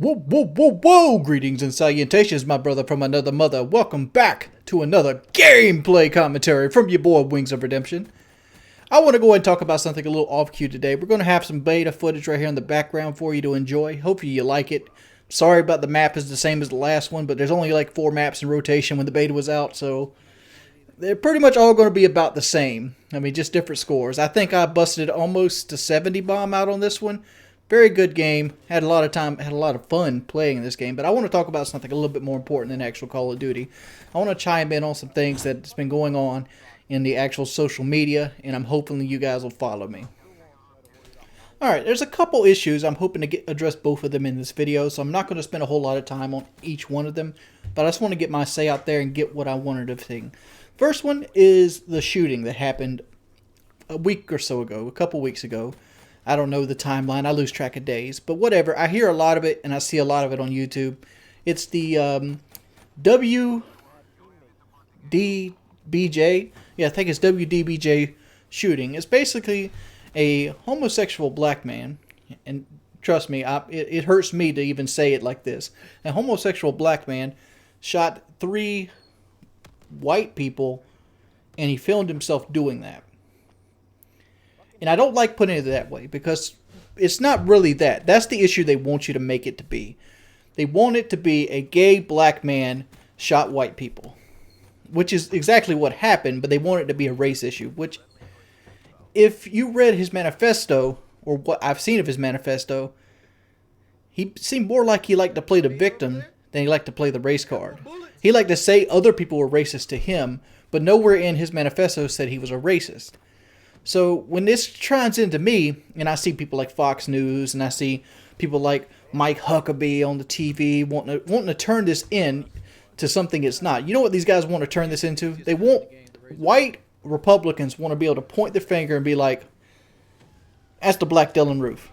Whoa, whoa, whoa, whoa! Greetings and salutations, my brother from another mother. Welcome back to another gameplay commentary from your boy, Wings of Redemption. I want to go ahead and talk about something a little off-cue today. We're going to have some beta footage right here in the background for you to enjoy. Hopefully you like it. Sorry about the map is the same as the last one, but there's only like 4 maps in rotation when the beta was out, so they're pretty much all going to be about the same. I mean, just different scores. I think I busted almost a 70 bomb out on this one. Very good game. Had a lot of time, had a lot of fun playing this game. But I want to talk about something a little bit more important than actual Call of Duty. I want to chime in on some things that's been going on in the actual social media, and I'm hoping you guys will follow me. Alright, there's a couple issues. I'm hoping to address both of them in this video, so I'm not going to spend a whole lot of time on each one of them. But I just want to get my say out there and get what I wanted to think. First one is the shooting that happened a week or so ago, a couple weeks ago. I don't know the timeline. I lose track of days. But whatever. I hear a lot of it, and I see a lot of it on YouTube. It's the WDBJ. Yeah, I think it's WDBJ shooting. It's basically a homosexual black man. And trust me, it hurts me to even say it like this. A homosexual black man shot 3 white people, and he filmed himself doing that. And I don't like putting it that way because it's not really that. That's the issue they want you to make it to be. They want it to be a gay black man shot white people, which is exactly what happened, but they want it to be a race issue, which if you read his manifesto, or what I've seen of his manifesto, he seemed more like he liked to play the victim than he liked to play the race card. He liked to say other people were racist to him, but nowhere in his manifesto said he was a racist. So when this trends into me, and I see people like Fox News, and I see people like Mike Huckabee on the TV wanting to turn this in to something it's not. You know what these guys want to turn this into? They want white Republicans want to be able to point their finger and be like, that's the black Dylan Roof.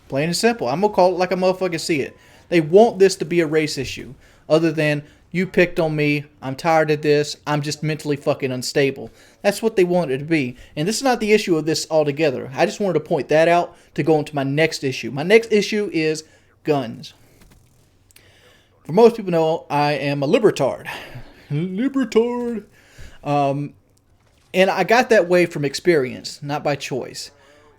Plain and simple. I'm going to call it like a motherfucker see it. They want this to be a race issue. Other than, you picked on me, I'm tired of this, I'm just mentally fucking unstable. That's what they want it to be. And this is not the issue of this altogether. I just wanted to point that out to go into my next issue. My next issue is guns. For most people know, I am a Libertard. Libertard. And I got that way from experience, not by choice.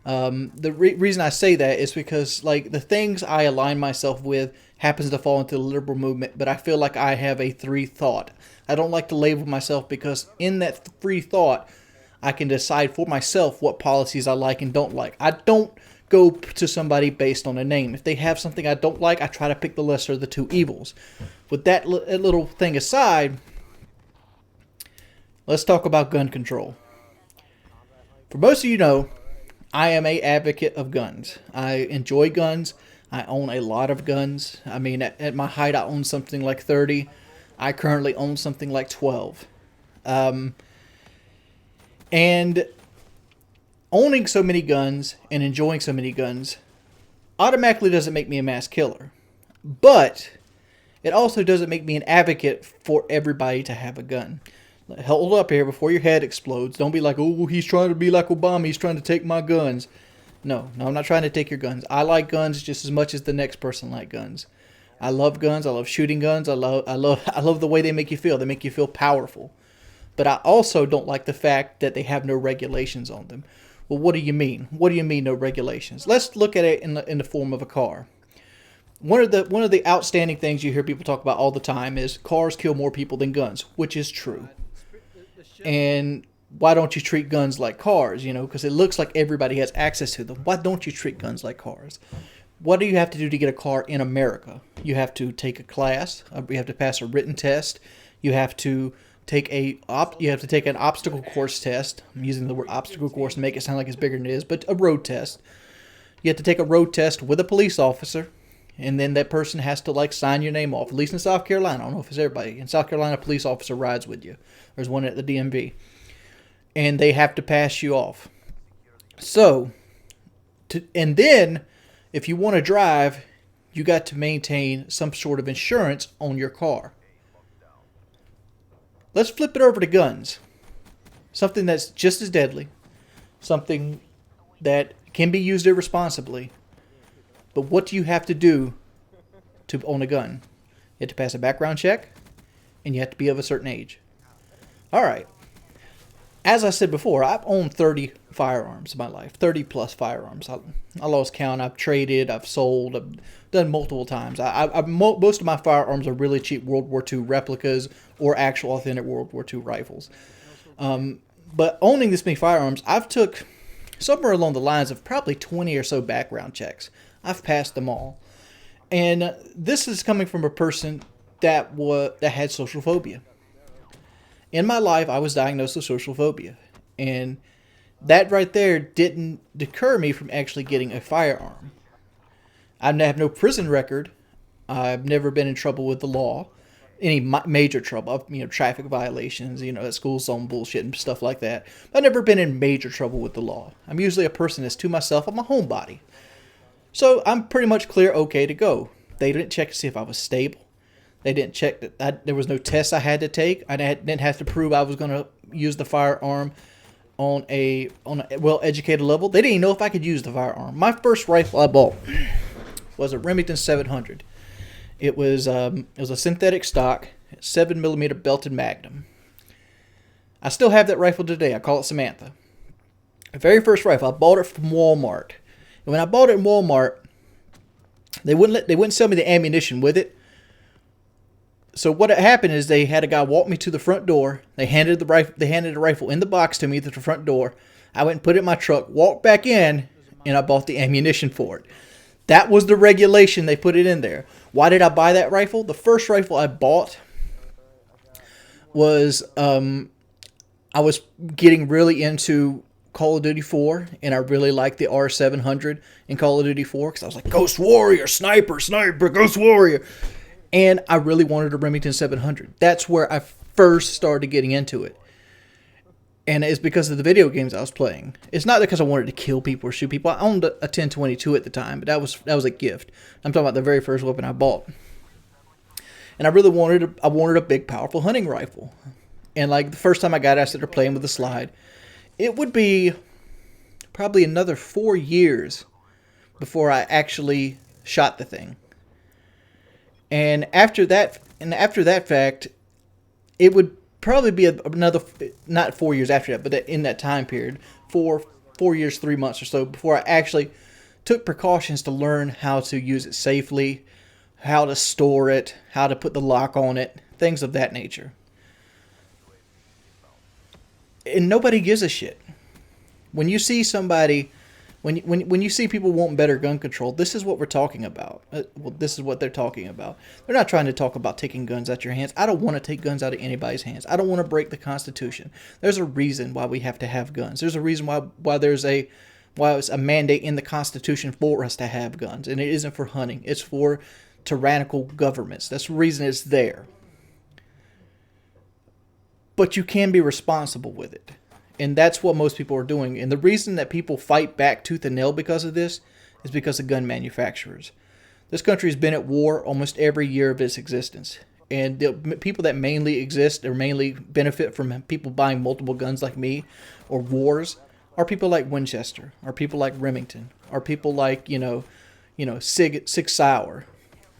The reason I say that is because, like, the things I align myself with happens to fall into the liberal movement, but I feel like I have a free thought. I don't like to label myself because in that free thought, I can decide for myself what policies I like and don't like. I don't go to somebody based on a name. If they have something I don't like, I try to pick the lesser of the two evils. With that little thing aside, let's talk about gun control. For most of you know, I am an advocate of guns. I enjoy guns. I own a lot of guns. I mean, at my height, I own something like 30. I currently own something like 12. And owning so many guns and enjoying so many guns automatically doesn't make me a mass killer. But it also doesn't make me an advocate for everybody to have a gun. Hold up here before your head explodes. Don't be like, oh, he's trying to be like Obama. He's trying to take my guns. No, I'm not trying to take your guns. I like guns just as much as the next person like guns. I love guns. I love shooting guns. I love the way they make you feel. They make you feel powerful. But I also don't like the fact that they have no regulations on them. Well, what do you mean? What do you mean no regulations? Let's look at it in the form of a car. One of the outstanding things you hear people talk about all the time is cars kill more people than guns, which is true. And why don't you treat guns like cars? You know, because it looks like everybody has access to them. Why don't you treat guns like cars? What do you have to do to get a car in America? You have to take a class. You have to pass a written test. You have to take an obstacle course test. I'm using the word obstacle course to make it sound like it's bigger than it is, but a road test. You have to take a road test with a police officer, and then that person has to, like, sign your name off. At least in South Carolina. I don't know if it's everybody. In South Carolina, a police officer rides with you. There's one at the DMV. And they have to pass you off. So, and then, if you want to drive, you got to maintain some sort of insurance on your car. Let's flip it over to guns. Something that's just as deadly. Something that can be used irresponsibly. But what do you have to do to own a gun. You have to pass a background check, and you have to be of a certain age. All right. As I said before, I've owned 30 firearms in my life, 30 plus firearms. I lost count. I've traded, I've sold, I've done multiple times. Most of my firearms are really cheap World War II replicas or actual authentic World War II rifles. But owning this many firearms, I've took somewhere along the lines of probably 20 or so background checks. I've passed them all. And this is coming from a person that had social phobia. In my life, I was diagnosed with social phobia. And that right there didn't deter me from actually getting a firearm. I have no prison record. I've never been in trouble with the law. Any major trouble, traffic violations, at school zone bullshit and stuff like that. But I've never been in major trouble with the law. I'm usually a person that's to myself. I'm a homebody. So I'm pretty much clear, okay to go. They didn't check to see if I was stable. They didn't check that there was no tests I had to take. I didn't have to prove I was going to use the firearm on a well-educated level. They didn't even know if I could use the firearm. My first rifle I bought was a Remington 700. It was a synthetic stock, 7mm belted Magnum. I still have that rifle today. I call it Samantha. The very first rifle, I bought it from Walmart. And when I bought it in Walmart, they wouldn't sell me the ammunition with it. So what had happened is they had a guy walk me to the front door. They handed the rifle in the box to me at the front door. I went and put it in my truck, walked back in, and I bought the ammunition for it. That was the regulation. They put it in there. Why did I buy that rifle? The first rifle I bought was I was getting really into Call of Duty 4, and I really liked the R700 in Call of Duty 4 because I was like, Ghost Warrior, sniper, Ghost Warrior. And I really wanted a Remington 700. That's where I first started getting into it. And it's because of the video games I was playing. It's not because I wanted to kill people or shoot people. I owned a 1022 at the time, but that was a gift. I'm talking about the very first weapon I bought. And I really wanted a big, powerful hunting rifle. And like the first time I got it, I started playing with the slide. It would be probably another 4 years before I actually shot the thing. And after that fact, it would probably be another, not 4 years after that, but in that time period, 4 years, 3 months or so, before I actually took precautions to learn how to use it safely, how to store it, how to put the lock on it, things of that nature. And nobody gives a shit. When you see somebody, when you see people wanting better gun control, this is what we're talking about. This is what they're talking about. They're not trying to talk about taking guns out your hands. I don't want to take guns out of anybody's hands. I don't want to break the Constitution. There's a reason why we have to have guns. There's a reason why it's a mandate in the Constitution for us to have guns. And it isn't for hunting. It's for tyrannical governments. That's the reason it's there. But you can be responsible with it. And that's what most people are doing. And the reason that people fight back tooth and nail because of this is because of gun manufacturers. This country has been at war almost every year of its existence. And the people that mainly exist or mainly benefit from people buying multiple guns like me or wars are people like Winchester, or people like Remington, or people like, Sig Sauer.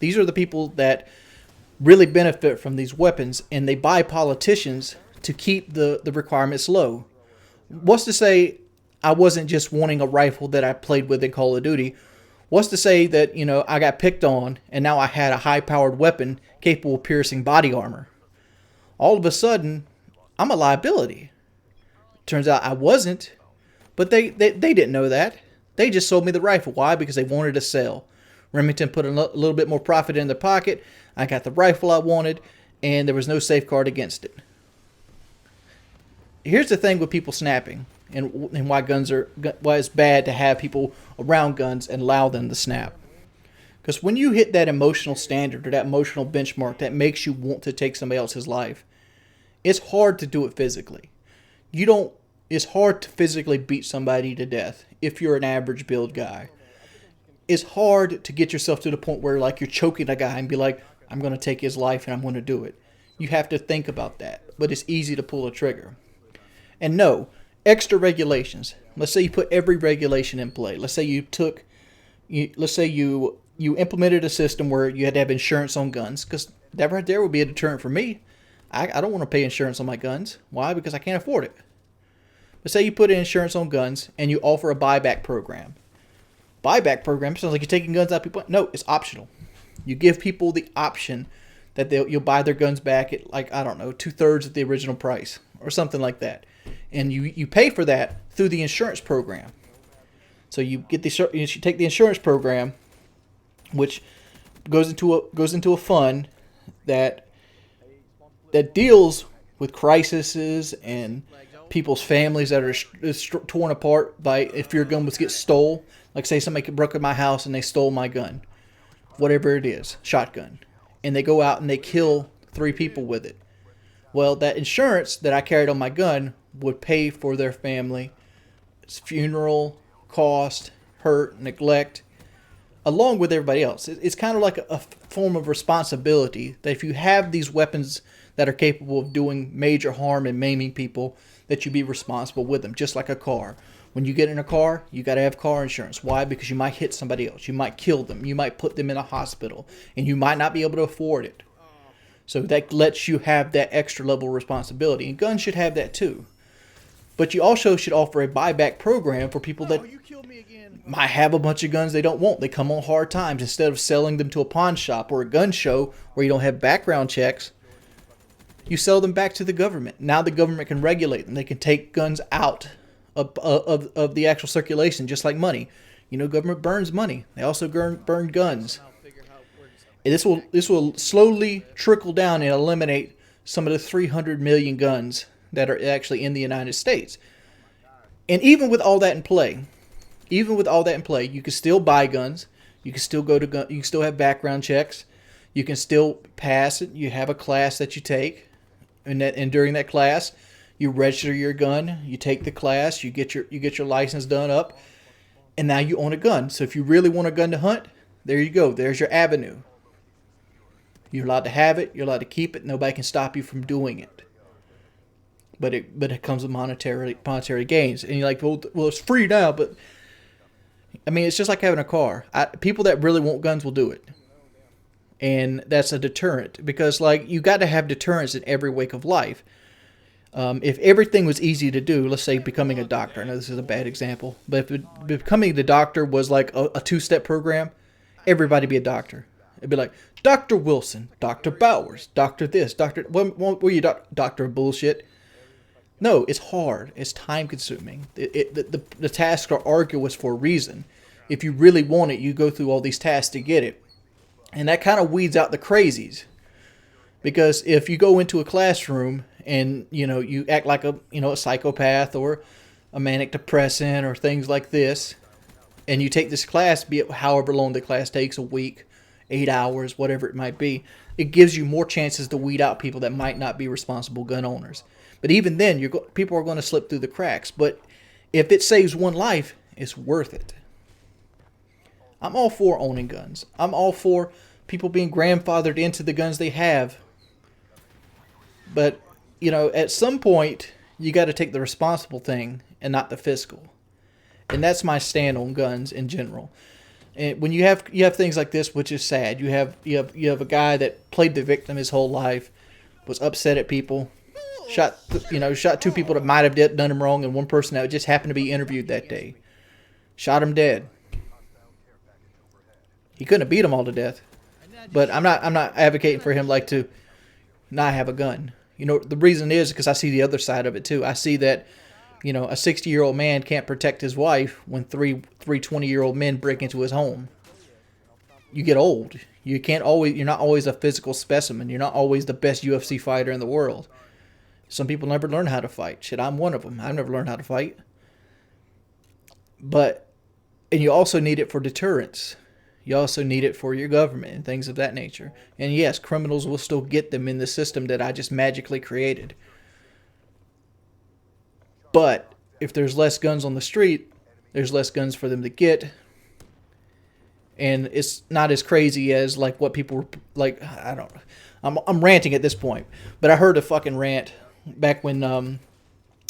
These are the people that really benefit from these weapons, and they buy politicians to keep the requirements low. What's to say I wasn't just wanting a rifle that I played with in Call of Duty? What's to say that, I got picked on and now I had a high-powered weapon capable of piercing body armor? All of a sudden, I'm a liability. Turns out I wasn't, but they didn't know that. They just sold me the rifle. Why? Because they wanted to sell. Remington put a little bit more profit in their pocket. I got the rifle I wanted, and there was no safeguard against it. Here's the thing with people snapping and why it's bad to have people around guns and allow them to snap. Because when you hit that emotional standard or that emotional benchmark that makes you want to take somebody else's life, it's hard to do it physically. It's hard to physically beat somebody to death if you're an average build guy. It's hard to get yourself to the point where like you're choking a guy and be like, I'm going to take his life and I'm going to do it. You have to think about that, but it's easy to pull a trigger. And no, extra regulations. Let's say you put every regulation in play. Let's say you you implemented a system where you had to have insurance on guns, because that right there would be a deterrent for me. I don't want to pay insurance on my guns. Why? Because I can't afford it. But say you put in insurance on guns and you offer a buyback program. Buyback program sounds like you're taking guns out of people. No, it's optional. You give people the option that you'll buy their guns back at, like, I don't know, 2/3 of the original price or something like that. And you pay for that through the insurance program. So you take the insurance program, which goes into a fund that deals with crises and people's families that are torn apart by if your gun was get stole. Like, say somebody broke in my house and they stole my gun, whatever it is, shotgun, and they go out and they kill 3 people with it. Well, that insurance that I carried on my gun would pay for their family's funeral, cost, hurt, neglect, along with everybody else. It's kind of like a form of responsibility that if you have these weapons that are capable of doing major harm and maiming people, that you be responsible with them, just like a car. When you get in a car, you got to have car insurance. Why? Because you might hit somebody else. You might kill them. You might put them in a hospital, and you might not be able to afford it. So that lets you have that extra level of responsibility, and guns should have that too. But you also should offer a buyback program for people that might have a bunch of guns they don't want. They come on hard times. Instead of selling them to a pawn shop or a gun show where you don't have background checks, you sell them back to the government. Now the government can regulate them. They can take guns out of the actual circulation, just like money. You know, government burns money. They also burn guns. And this will slowly trickle down and eliminate some of the 300 million guns that are actually in the United States. And even with all that in play, you can still buy guns. You can still go to gun. You can still have background checks. You can still pass it. You have a class that you take. And during that class, you register your gun. You take the class. You get your license done up, and now you own a gun. So if you really want a gun to hunt, there you go. There's your avenue. You're allowed to have it. You're allowed to keep it. Nobody can stop you from doing it. But it comes with monetary gains. And you're like, well, it's free now. But I mean, it's just like having a car. People that really want guns will do it. And that's a deterrent, because like you got to have deterrence in every wake of life. If everything was easy to do, let's say becoming a doctor. I know this is a bad example, but if becoming the doctor was like a 2-step program, everybody be a doctor. It'd be like Dr. Wilson, Dr. Bowers, Dr. this, Dr. What were you, Doctor Bullshit? No, it's hard. It's time consuming. The tasks are arduous for a reason. If you really want it, you go through all these tasks to get it. And that kind of weeds out the crazies. Because if you go into a classroom and, you act like a psychopath or a manic depressant or things like this, and you take this class, be it however long the class takes, a week, 8 hours, whatever it might be, it gives you more chances to weed out people that might not be responsible gun owners. But even then, people are going to slip through the cracks. But if it saves one life, it's worth it. I'm all for owning guns. I'm all for people being grandfathered into the guns they have. But, at some point, you got to take the responsible thing and not the fiscal. And that's my stand on guns in general. And when you have things like this, which is sad, you have a guy that played the victim his whole life, was upset at people, shot 2 people that might have done him wrong, and one person that just happened to be interviewed that day, shot him dead. He couldn't have beat them all to death, but I'm not advocating for him like to not have a gun. The reason is because I see the other side of it too. I see that, a 60-year-old man can't protect his wife when three 20-year-old men break into his home. You get old. You're not always a physical specimen. You're not always the best UFC fighter in the world. Some people never learn how to fight. Shit, I'm one of them. I've never learned how to fight. And you also need it for deterrence. You also need it for your government and things of that nature. And yes, criminals will still get them in the system that I just magically created. But if there's less guns on the street, there's less guns for them to get. And it's not as crazy as like what people were like. I don't know. I'm ranting at this point. But I heard a fucking rant back when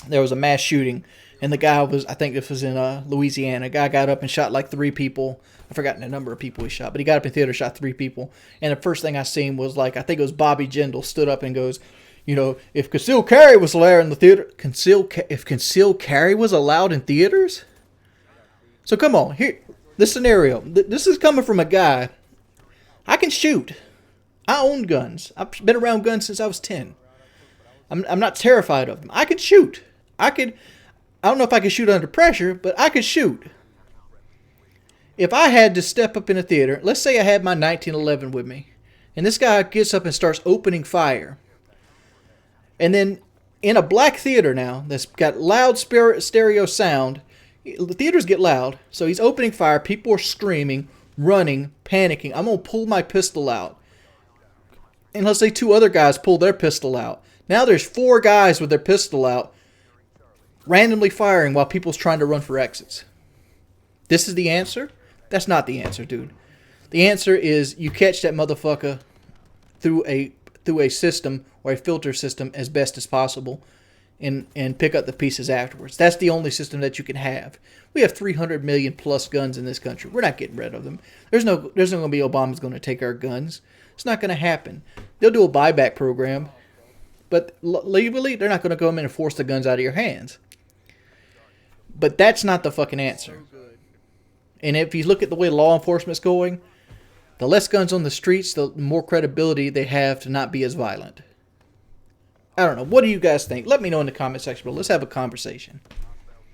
there was a mass shooting And the guy was, I think this was in Louisiana. A guy got up and shot like 3 people. I've forgotten the number of people he shot, but he got up in theater, shot 3 people. And the first thing I seen was like, I think it was Bobby Jindal stood up and goes, you know, if concealed carry was allowed in the theater, if concealed carry was allowed in theaters? So come on, here, this scenario. This is coming from a guy. I can shoot. I own guns. I've been around guns since I was 10. I'm not terrified of them. I can shoot. I don't know if I could shoot under pressure, but I could shoot. If I had to step up in a theater, let's say I had my 1911 with me, and this guy gets up and starts opening fire. And then in a black theater now that's got loud stereo sound, the theaters get loud, so he's opening fire, people are screaming, running, panicking. I'm going to pull my pistol out. And let's say 2 other guys pull their pistol out. Now there's 4 guys with their pistol out, randomly firing while people's trying to run for exits. This is the answer? That's not the answer, dude. The answer is you catch that motherfucker through a system or a filter system as best as possible and pick up the pieces afterwards. That's the only system that you can have. We have 300 million plus guns in this country. We're not getting rid of them. There's no going to be Obama's going to take our guns. It's not going to happen. They'll do a buyback program, but legally they're not going to come in and force the guns out of your hands. But that's not the fucking answer. And if you look at the way law enforcement's going, the less guns on the streets, the more credibility they have to not be as violent. I don't know. What do you guys think? Let me know in the comment section below. Let's have a conversation.